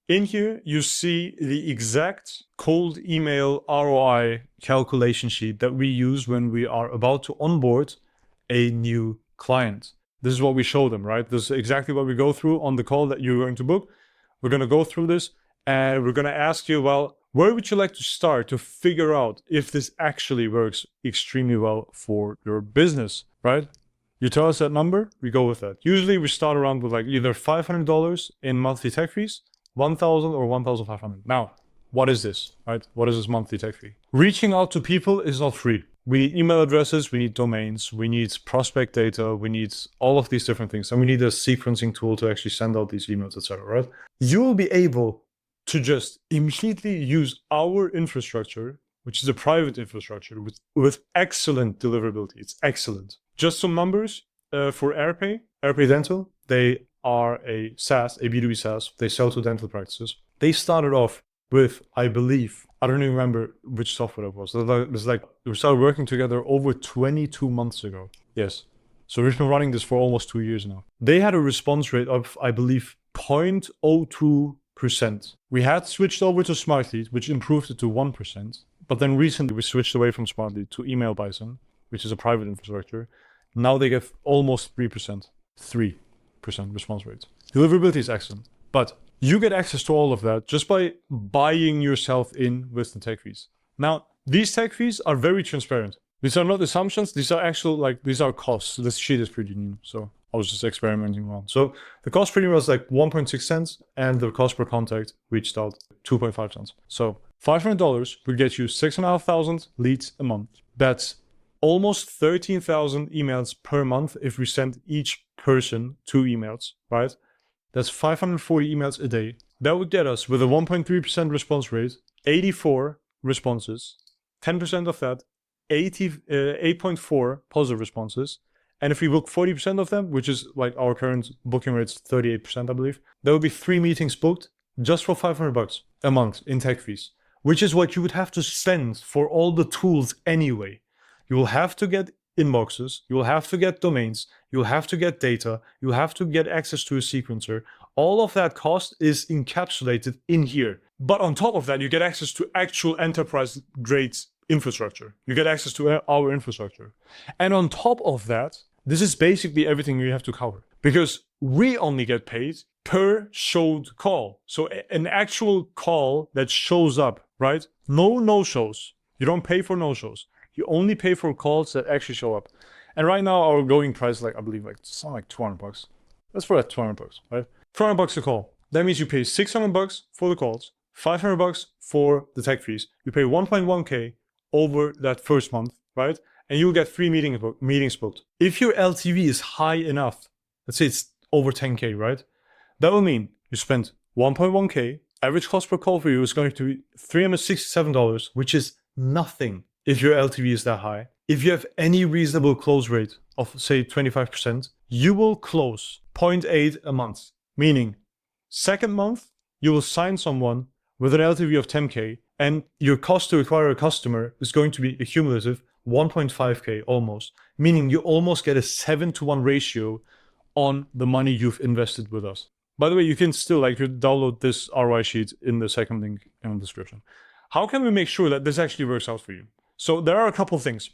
In here, you see the exact cold email ROI calculation sheet that we use when we are about to onboard a new client. This is what we show them, right? This is exactly what we go through on the call that you're going to book. We're going to go through this and we're going to ask you, well, where would you like to start to figure out if this actually works extremely well for your business, right? You tell us that number, we go with that. Usually we start around with like either $500 in monthly tech fees, 1,000 or 1,500. Now, what is this, right? What is this monthly tech fee? Reaching out to people is not free. We need email addresses, we need domains, we need prospect data, we need all of these different things. And we need a sequencing tool to actually send out these emails, etc., right? You will be able to just immediately use our infrastructure, which is a private infrastructure with excellent deliverability. It's excellent. Just some numbers for AirPay. AirPay Dental, they are a SaaS, a B2B SaaS. They sell to dental practices. They started off with, I believe, I don't even remember which software it was. It was like we started working together over 22 months ago. Yes. So we've been running this for almost 2 years now. They had a response rate of, I believe, 0.02%. We had switched over to SmartLead, which improved it to 1%. But then recently we switched away from SmartLead to Email Bison, which is a private infrastructure. Now they get almost 3%. 3% response rate. Deliverability is excellent. But you get access to all of that just by buying yourself in with the tech fees. Now, these tech fees are very transparent. These are not assumptions. These are actual, these are costs. This sheet is pretty new, so I was just experimenting around. So the cost pretty much like 1.6 cents and the cost per contact reached out 2.5 cents. So $500 will get you 6,500 leads a month. That's almost 13,000 emails per month if we send each person 2 emails, right? That's 540 emails a day. That would get us with a 1.3% response rate, 84 responses, 10% of that, 8.4 positive responses. And if we book 40% of them, which is like our current booking rate's 38%, I believe, there will be 3 meetings booked just for $500 a month in tech fees, which is what you would have to spend for all the tools anyway. You will have to get inboxes, you will have to get domains, you'll have to get data, you'll have to get access to a sequencer. All of that cost is encapsulated in here. But on top of that, you get access to actual enterprise grade infrastructure. You get access to our infrastructure. And on top of that, this is basically everything you have to cover. Because we only get paid per showed call. So an actual call that shows up, right? No no-shows. You don't pay for no-shows. You only pay for calls that actually show up. And right now our going price, I believe, something like $200. Let's put it at $200, right? $200 a call. That means you pay $600 for the calls, $500 for the tech fees. You pay 1.1K over that first month, right? And you'll get 3 meetings booked. If your LTV is high enough, let's say it's over 10K, right? That will mean you spend 1.1K. Average cost per call for you is going to be $367, which is nothing if your LTV is that high. If you have any reasonable close rate of, say, 25%, you will close 0.8 a month. Meaning, second month, you will sign someone with an LTV of 10K, and your cost to acquire a customer is going to be a cumulative 1.5K almost. Meaning you almost get a 7-to-1 ratio on the money you've invested with us. By the way, you can still you download this ROI sheet in the second link in the description. How can we make sure that this actually works out for you? So there are a couple of things.